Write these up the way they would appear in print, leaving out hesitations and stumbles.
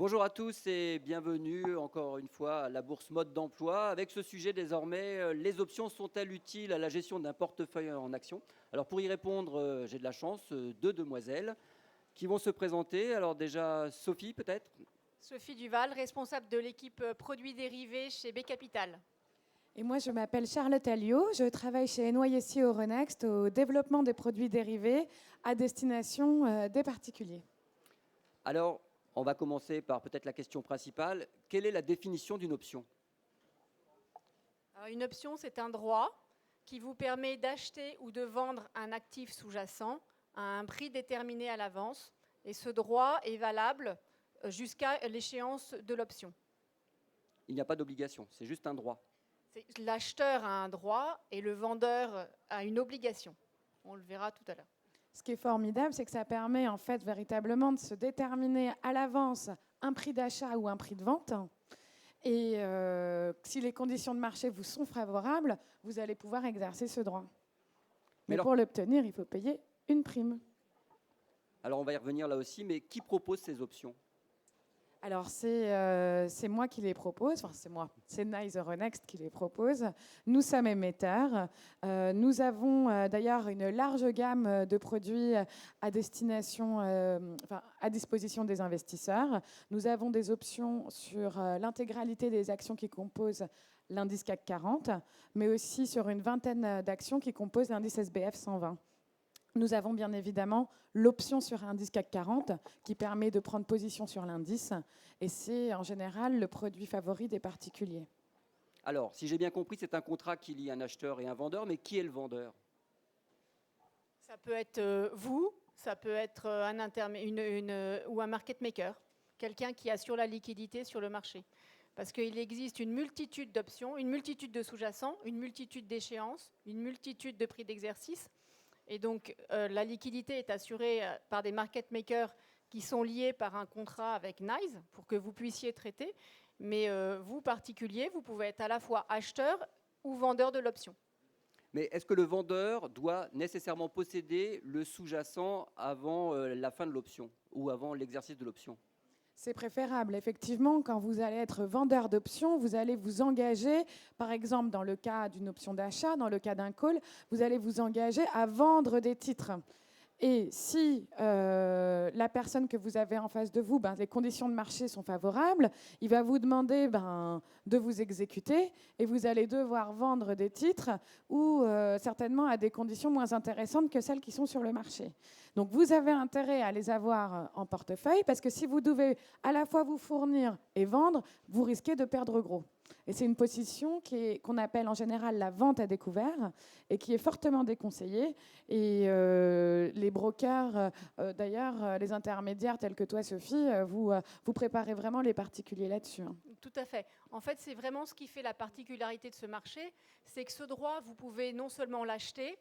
Bonjour à tous et bienvenue encore une fois à la bourse mode d'emploi. Avec ce sujet désormais, les options sont-elles utiles à la gestion d'un portefeuille en actions? Alors pour y répondre, j'ai de la chance, deux demoiselles qui vont se présenter. Alors déjà Sophie peut-être? Sophie Duval, responsable de l'équipe produits dérivés chez B Capital. Et moi, je m'appelle Charlotte Alliot. Je travaille chez NYSE Euronext au développement des produits dérivés à destination des particuliers. Alors on va commencer par peut-être la question principale. Quelle est la définition d'une option? Alors, une option, c'est un droit qui vous permet d'acheter ou de vendre un actif sous-jacent à un prix déterminé à l'avance. Et ce droit est valable jusqu'à l'échéance de l'option. Il n'y a pas d'obligation, c'est juste un droit. L'acheteur a un droit et le vendeur a une obligation. On le verra tout à l'heure. Ce qui est formidable, c'est que ça permet en fait véritablement de se déterminer à l'avance un prix d'achat ou un prix de vente. Et si les conditions de marché vous sont favorables, vous allez pouvoir exercer ce droit. Mais alors, pour l'obtenir, il faut payer une prime. Alors on va y revenir là aussi, mais qui propose ces options? Alors, c'est moi qui les propose, enfin c'est moi, c'est NYSE Euronext qui les propose. Nous sommes émetteurs. Nous avons d'ailleurs une large gamme de produits à destination, à disposition des investisseurs. Nous avons des options sur l'intégralité des actions qui composent l'indice CAC 40, mais aussi sur une vingtaine d'actions qui composent l'indice SBF 120. Nous avons bien évidemment l'option sur indice CAC 40 qui permet de prendre position sur l'indice et c'est en général le produit favori des particuliers. Alors, si j'ai bien compris, c'est un contrat qui lie un acheteur et un vendeur, mais qui est le vendeur? Ça peut être vous, ça peut être ou un market maker, quelqu'un qui assure la liquidité sur le marché. Parce qu'il existe une multitude d'options, une multitude de sous-jacents, une multitude d'échéances, une multitude de prix d'exercice. Et donc, la liquidité est assurée par des market makers qui sont liés par un contrat avec NYSE pour que vous puissiez traiter. Mais vous, particulier, vous pouvez être à la fois acheteur ou vendeur de l'option. Mais est-ce que le vendeur doit nécessairement posséder le sous-jacent avant la fin de l'option ou avant l'exercice de l'option? C'est préférable. Effectivement, quand vous allez être vendeur d'options, vous allez vous engager, par exemple dans le cas d'une option d'achat, dans le cas d'un call, vous allez vous engager à vendre des titres. Et si la personne que vous avez en face de vous, les conditions de marché sont favorables, il va vous demander de vous exécuter et vous allez devoir vendre des titres ou certainement à des conditions moins intéressantes que celles qui sont sur le marché. Donc vous avez intérêt à les avoir en portefeuille parce que si vous devez à la fois vous fournir et vendre, vous risquez de perdre gros. Et c'est une position qu'on appelle en général la vente à découvert et qui est fortement déconseillée. Et les brokers, d'ailleurs, les intermédiaires tels que toi, Sophie, vous préparez vraiment les particuliers là-dessus. Tout à fait. En fait, c'est vraiment ce qui fait la particularité de ce marché, c'est que ce droit, vous pouvez non seulement l'acheter,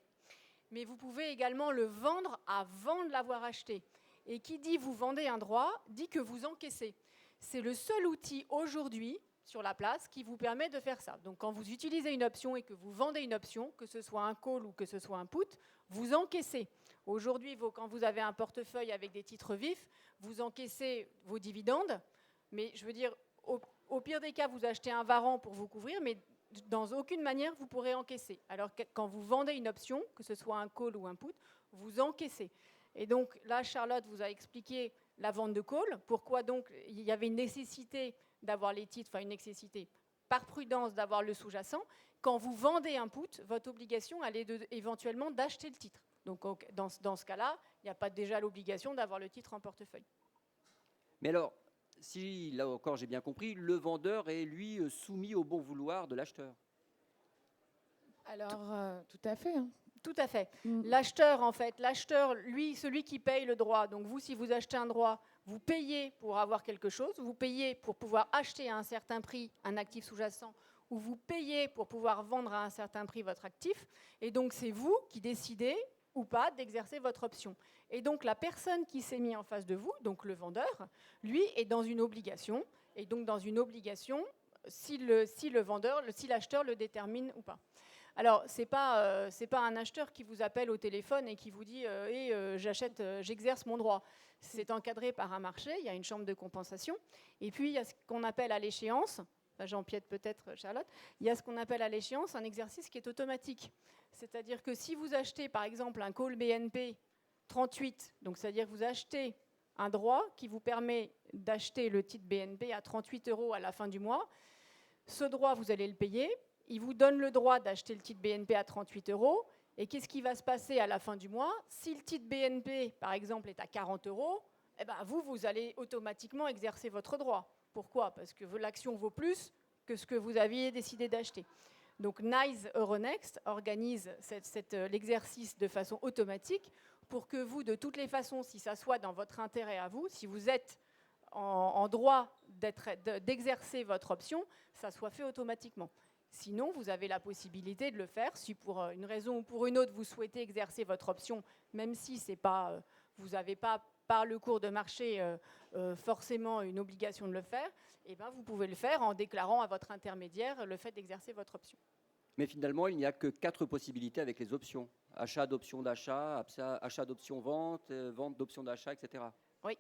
mais vous pouvez également le vendre avant de l'avoir acheté. Et qui dit vous vendez un droit, dit que vous encaissez. C'est le seul outil aujourd'hui sur la place qui vous permet de faire ça. Donc quand vous utilisez une option et que vous vendez une option, que ce soit un call ou que ce soit un put, vous encaissez. Aujourd'hui, quand vous avez un portefeuille avec des titres vifs, vous encaissez vos dividendes, mais je veux dire, au pire des cas, vous achetez un warrant pour vous couvrir, mais dans aucune manière, vous pourrez encaisser. Alors que quand vous vendez une option, que ce soit un call ou un put, vous encaissez. Et donc là, Charlotte vous a expliqué la vente de call, pourquoi donc il y avait une nécessité d'avoir les titres, enfin une nécessité par prudence d'avoir le sous-jacent. Quand vous vendez un put, votre obligation, elle est éventuellement d'acheter le titre. Donc dans ce cas-là, il n'y a pas déjà l'obligation d'avoir le titre en portefeuille. Mais alors, si là encore j'ai bien compris, le vendeur est lui soumis au bon vouloir de l'acheteur. Alors, tout à fait. Tout à fait. L'acheteur, en fait, lui, celui qui paye le droit. Donc vous, si vous achetez un droit, vous payez pour avoir quelque chose, vous payez pour pouvoir acheter à un certain prix un actif sous-jacent, ou vous payez pour pouvoir vendre à un certain prix votre actif. Et donc c'est vous qui décidez ou pas d'exercer votre option. Et donc la personne qui s'est mise en face de vous, donc le vendeur, lui est dans une obligation. Et donc dans une obligation, si l'acheteur le détermine ou pas. Alors, ce n'est pas un acheteur qui vous appelle au téléphone et qui vous dit j'exerce mon droit. C'est encadré par un marché, il y a une chambre de compensation. Et puis, il y a ce qu'on appelle à l'échéance, j'empiète peut-être, Charlotte, il y a ce qu'on appelle à l'échéance un exercice qui est automatique. C'est-à-dire que si vous achetez, par exemple, un call BNP 38, donc c'est-à-dire que vous achetez un droit qui vous permet d'acheter le titre BNP à 38 € à la fin du mois, ce droit, vous allez le payer. Il vous donne le droit d'acheter le titre BNP à 38 €. Et qu'est-ce qui va se passer à la fin du mois? Si le titre BNP, par exemple, est à 40 €, eh ben vous allez automatiquement exercer votre droit. Pourquoi? Parce que l'action vaut plus que ce que vous aviez décidé d'acheter. Donc NYSE Euronext organise l'exercice de façon automatique pour que vous, de toutes les façons, si ça soit dans votre intérêt à vous, si vous êtes en droit d'exercer votre option, ça soit fait automatiquement. Sinon, vous avez la possibilité de le faire. Si pour une raison ou pour une autre, vous souhaitez exercer votre option, même si vous n'avez pas, par le cours de marché, forcément une obligation de le faire, eh ben, vous pouvez le faire en déclarant à votre intermédiaire le fait d'exercer votre option. Mais finalement, il n'y a que 4 possibilités avec les options. Achat d'options d'achat, achat d'options vente, vente d'options d'achat, etc. Oui.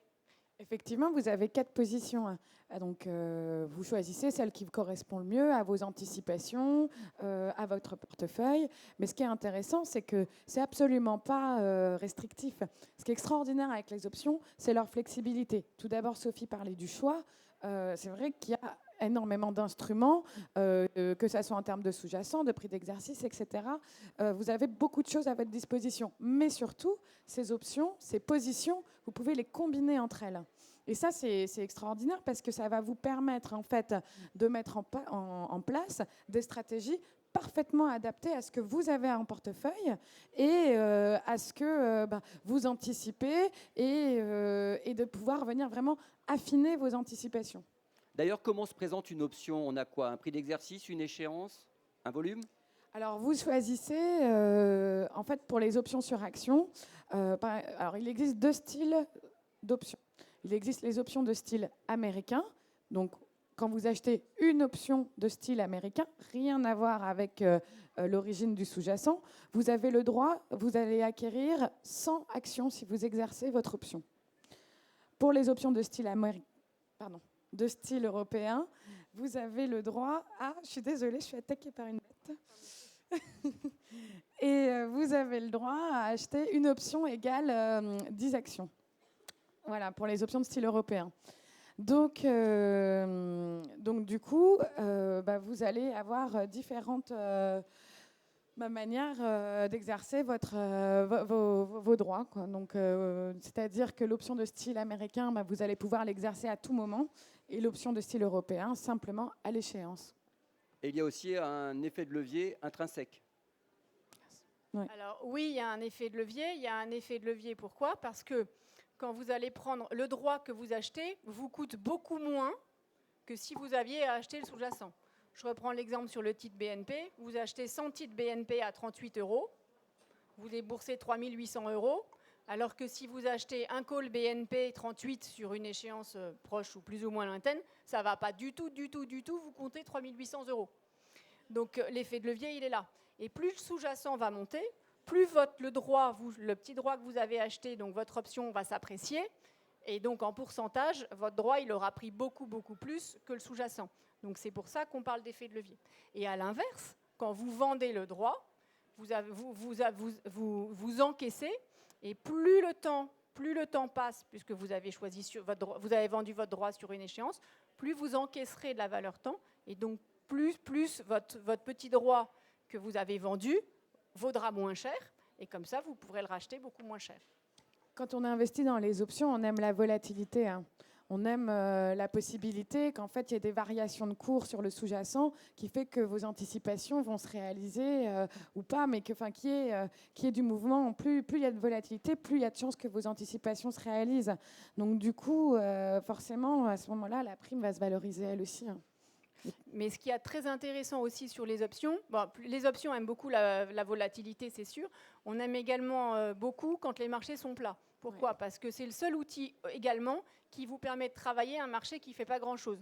Effectivement, vous avez 4 positions. Donc, vous choisissez celle qui vous correspond le mieux à vos anticipations, à votre portefeuille. Mais ce qui est intéressant, c'est que c'est absolument pas restrictif. Ce qui est extraordinaire avec les options, c'est leur flexibilité. Tout d'abord, Sophie parlait du choix. C'est vrai qu'il y a énormément d'instruments, que ce soit en termes de sous-jacent, de prix d'exercice, etc. Vous avez beaucoup de choses à votre disposition. Mais surtout, ces options, ces positions, vous pouvez les combiner entre elles. Et ça, c'est extraordinaire parce que ça va vous permettre en fait, de mettre en place des stratégies parfaitement adaptées à ce que vous avez en portefeuille et à ce que vous anticipez et de pouvoir venir vraiment affiner vos anticipations. D'ailleurs, comment se présente une option? On a quoi? Un prix d'exercice, une échéance, un volume? Alors, vous choisissez, en fait, pour les options sur action, alors il existe 2 styles d'options. Il existe les options de style américain. Donc, quand vous achetez une option de style américain, rien à voir avec l'origine du sous-jacent, vous avez le droit, vous allez acquérir 100 actions si vous exercez votre option. Pour les options de style de style européen, vous avez le droit à... Je suis désolée, je suis attaquée par une bête. Et vous avez le droit à acheter une option égale 10 actions. Voilà, pour les options de style européen. Donc du coup, vous allez avoir différentes manières d'exercer vos droits, quoi. Donc, c'est-à-dire que l'option de style américain, vous allez pouvoir l'exercer à tout moment, et l'option de style européen, simplement à l'échéance. Et il y a aussi un effet de levier intrinsèque. Oui. Alors oui, il y a un effet de levier. Il y a un effet de levier, pourquoi? Parce que quand vous allez prendre le droit que vous achetez, vous coûte beaucoup moins que si vous aviez acheté le sous-jacent. Je reprends l'exemple sur le titre BNP. Vous achetez 100 titres BNP à 38 €, vous déboursez 3 800 €, alors que si vous achetez un call BNP 38 sur une échéance proche ou plus ou moins lointaine, ça ne va pas du tout vous compter 3 800 €. Donc l'effet de levier, il est là. Et plus le sous-jacent va monter, plus le petit droit que vous avez acheté, donc votre option va s'apprécier, et donc en pourcentage, votre droit, il aura pris beaucoup plus que le sous-jacent. Donc c'est pour ça qu'on parle d'effet de levier. Et à l'inverse, quand vous vendez le droit, vous encaissez, et plus le temps passe, puisque vous avez vendu votre droit sur une échéance, plus vous encaisserez de la valeur temps, et donc plus votre petit droit que vous avez vendu vaudra moins cher, et comme ça, vous pourrez le racheter beaucoup moins cher. Quand on investit dans les options, on aime la volatilité, hein. On aime la possibilité qu'en fait, il y ait des variations de cours sur le sous-jacent qui fait que vos anticipations vont se réaliser ou pas, mais qu'il y ait du mouvement. Plus il y a de volatilité, plus il y a de chances que vos anticipations se réalisent. Donc du coup, forcément, à ce moment-là, la prime va se valoriser elle aussi, hein. Mais ce qui est très intéressant aussi sur les options, les options aiment beaucoup la volatilité, c'est sûr. On aime également beaucoup quand les marchés sont plats. Pourquoi ? Parce que c'est le seul outil également qui vous permet de travailler un marché qui ne fait pas grand-chose.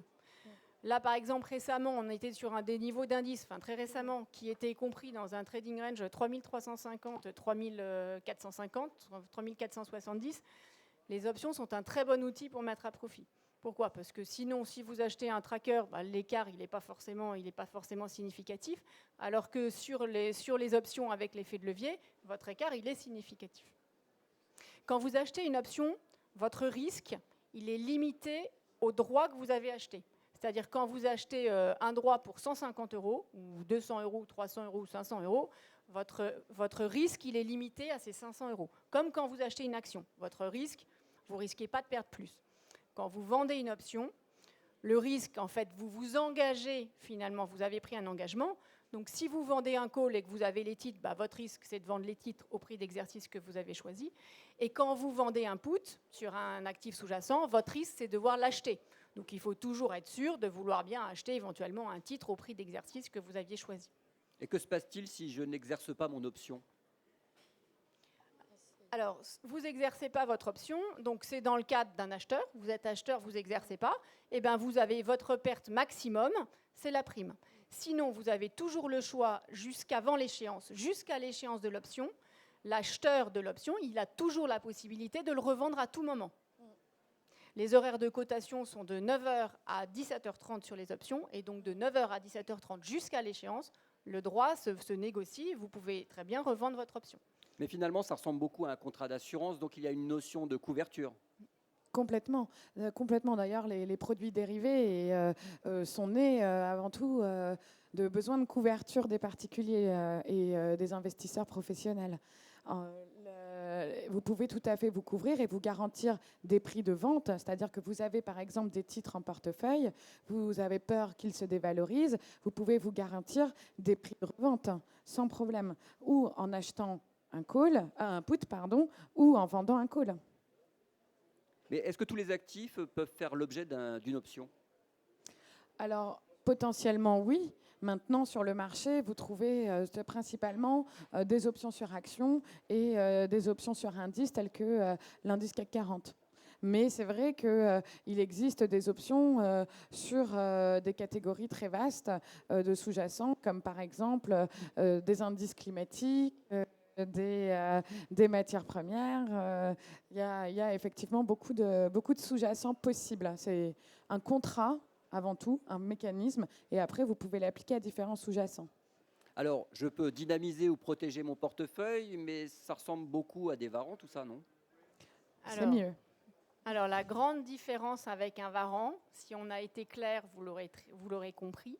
Là, par exemple, récemment, on était sur des niveaux d'indice, enfin très récemment, qui étaient compris dans un trading range 3350, 3450, 3470. Les options sont un très bon outil pour mettre à profit. Pourquoi? Parce que sinon, si vous achetez un tracker, l'écart il n'est pas forcément significatif, alors que sur les options avec l'effet de levier, votre écart il est significatif. Quand vous achetez une option, votre risque il est limité au droit que vous avez acheté. C'est-à-dire quand vous achetez un droit pour 150 €, ou 200 €, 300 € ou 500 €, votre risque il est limité à ces 500 €. Comme quand vous achetez une action, votre risque, vous ne risquez pas de perdre plus. Quand vous vendez une option, le risque, en fait, vous vous engagez, finalement, vous avez pris un engagement. Donc, si vous vendez un call et que vous avez les titres, votre risque, c'est de vendre les titres au prix d'exercice que vous avez choisi. Et quand vous vendez un put sur un actif sous-jacent, votre risque, c'est de devoir l'acheter. Donc, il faut toujours être sûr de vouloir bien acheter éventuellement un titre au prix d'exercice que vous aviez choisi. Et que se passe-t-il si je n'exerce pas mon option? Alors, vous n'exercez pas votre option, donc c'est dans le cadre d'un acheteur. Vous êtes acheteur, vous n'exercez pas. Eh bien, vous avez votre perte maximum, c'est la prime. Sinon, vous avez toujours le choix jusqu'à l'échéance de l'option. L'acheteur de l'option, il a toujours la possibilité de le revendre à tout moment. Les horaires de cotation sont de 9h à 17h30 sur les options, et donc de 9h à 17h30 jusqu'à l'échéance, le droit se négocie, vous pouvez très bien revendre votre option. Mais finalement, ça ressemble beaucoup à un contrat d'assurance, donc il y a une notion de couverture. Complètement. D'ailleurs, les produits dérivés sont nés avant tout de besoins de couverture des particuliers et des investisseurs professionnels. Vous pouvez tout à fait vous couvrir et vous garantir des prix de vente, c'est-à-dire que vous avez par exemple des titres en portefeuille, vous avez peur qu'ils se dévalorisent, vous pouvez vous garantir des prix de revente sans problème, ou en achetant un put, ou en vendant un call. Mais est-ce que tous les actifs peuvent faire l'objet d'une option? Alors, potentiellement, oui. Maintenant, sur le marché, vous trouvez principalement des options sur actions et des options sur indices telles que l'indice CAC 40. Mais c'est vrai qu'il existe des options sur des catégories très vastes de sous-jacents, comme par exemple des indices climatiques, des matières premières. Il y a effectivement beaucoup de sous-jacents possibles. C'est un contrat, avant tout, un mécanisme, et après, vous pouvez l'appliquer à différents sous-jacents. Alors, je peux dynamiser ou protéger mon portefeuille, mais ça ressemble beaucoup à des varans, tout ça, non? C'est mieux. Alors, la grande différence avec un varan, si on a été clair, vous l'aurez compris,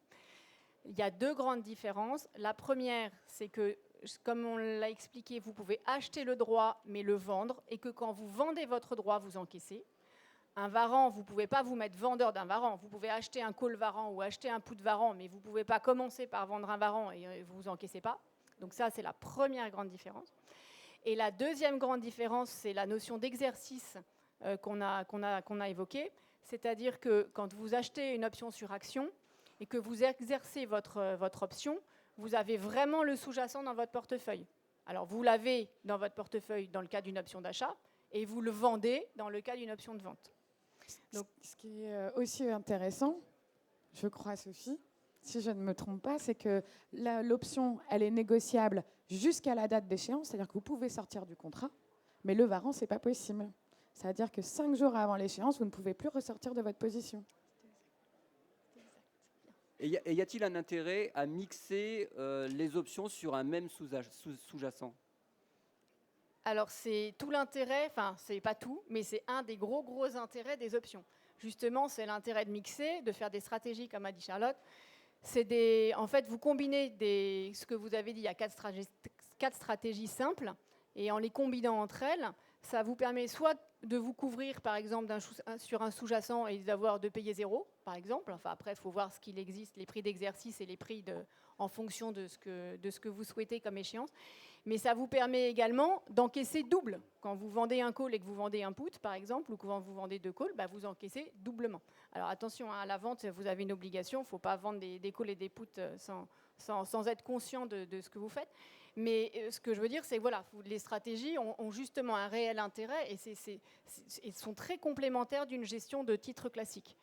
il y a deux grandes différences. La première, c'est que, comme on l'a expliqué, vous pouvez acheter le droit, mais le vendre, et que quand vous vendez votre droit, vous encaissez. Un varan, vous ne pouvez pas vous mettre vendeur d'un varan. Vous pouvez acheter un call varan ou acheter un put varan, mais vous ne pouvez pas commencer par vendre un varan et vous encaissez pas. Donc ça, c'est la première grande différence. Et la deuxième grande différence, c'est la notion d'exercice qu'on a évoquée. C'est-à-dire que quand vous achetez une option sur action et que vous exercez votre option, vous avez vraiment le sous-jacent dans votre portefeuille. Alors, vous l'avez dans votre portefeuille dans le cas d'une option d'achat et vous le vendez dans le cas d'une option de vente. Donc, ce qui est aussi intéressant, je crois, Sophie, si je ne me trompe pas, c'est que l'option, elle est négociable jusqu'à la date d'échéance, c'est-à-dire que vous pouvez sortir du contrat, mais le varan, ce n'est pas possible. C'est-à-dire que 5 jours avant l'échéance, vous ne pouvez plus ressortir de votre position. Et y a-t-il un intérêt à mixer les options sur un même sous-jacent? Alors, c'est tout l'intérêt, enfin, c'est pas tout, mais c'est un des gros intérêts des options. Justement, c'est l'intérêt de mixer, de faire des stratégies, comme a dit Charlotte. En fait, vous combinez ce que vous avez dit, il y a 4 stratégies simples, et en les combinant entre elles, ça vous permet soit de vous couvrir, par exemple, sur un sous-jacent et de payer 0, par exemple. Enfin, après, il faut voir ce qu'il existe, les prix d'exercice et les prix en fonction de ce que vous souhaitez comme échéance. Mais ça vous permet également d'encaisser double. Quand vous vendez un call et que vous vendez un put, par exemple, ou quand vous vendez 2 calls, vous encaissez doublement. Alors attention, à la vente, vous avez une obligation. Il ne faut pas vendre des calls et des puts sans être conscient de ce que vous faites. Mais ce que je veux dire, c'est que voilà, les stratégies ont justement un réel intérêt et sont très complémentaires d'une gestion de titres classique.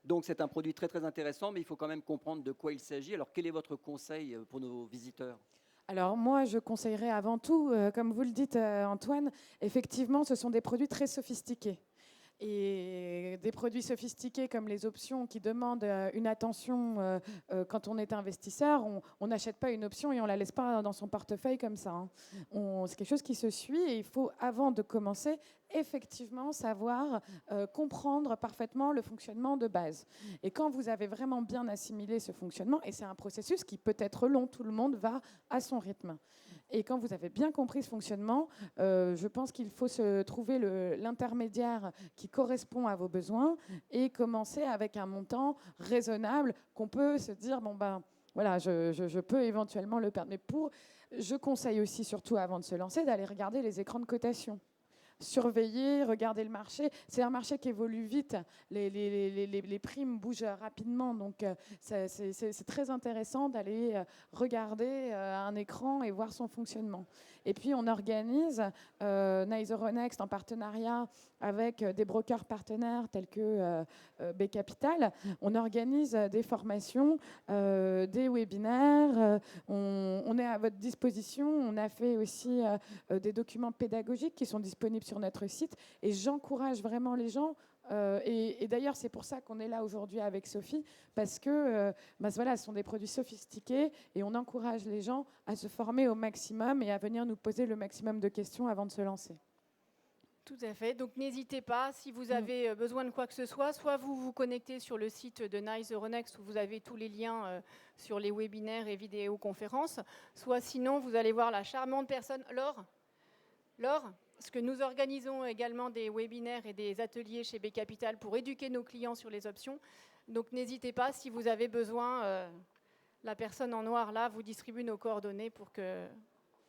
Donc c'est un produit très très intéressant, mais il faut quand même comprendre de quoi il s'agit. Alors quel est votre conseil pour nos visiteurs? Alors moi, je conseillerais avant tout, comme vous le dites Antoine, effectivement, ce sont des produits très sophistiqués. Et des produits sophistiqués comme les options qui demandent une attention quand on est investisseur, on n'achète pas une option et on ne la laisse pas dans son portefeuille comme ça, hein. C'est quelque chose qui se suit et il faut, avant de commencer, effectivement savoir comprendre parfaitement le fonctionnement de base. Et quand vous avez vraiment bien assimilé ce fonctionnement, et c'est un processus qui peut être long, tout le monde va à son rythme. Et quand vous avez bien compris ce fonctionnement, je pense qu'il faut se trouver l'intermédiaire qui correspond à vos besoins et commencer avec un montant raisonnable qu'on peut se dire, bon ben voilà, je peux éventuellement le perdre. Mais je conseille aussi, surtout avant de se lancer, d'aller regarder les écrans de cotation. Surveiller, regarder le marché. C'est un marché qui évolue vite. Les primes bougent rapidement. Donc, c'est très intéressant d'aller regarder un écran et voir son fonctionnement. Et puis, on organise Nice Euronext en partenariat avec des brokers partenaires tels que B Capital. On organise des formations, des webinaires. On est à votre disposition. On a fait aussi des documents pédagogiques qui sont disponibles sur notre site. Et j'encourage vraiment les gens. Et d'ailleurs, c'est pour ça qu'on est là aujourd'hui avec Sophie, parce que voilà, ce sont des produits sophistiqués et on encourage les gens à se former au maximum et à venir nous poser le maximum de questions avant de se lancer. Tout à fait. Donc n'hésitez pas, si vous avez besoin de quoi que ce soit vous vous connectez sur le site de Nice Euronext où vous avez tous les liens sur les webinaires et vidéoconférences, soit sinon vous allez voir la charmante personne Laure, parce que nous organisons également des webinaires et des ateliers chez B Capital pour éduquer nos clients sur les options. Donc n'hésitez pas, si vous avez besoin, la personne en noir là vous distribue nos coordonnées pour que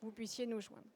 vous puissiez nous joindre.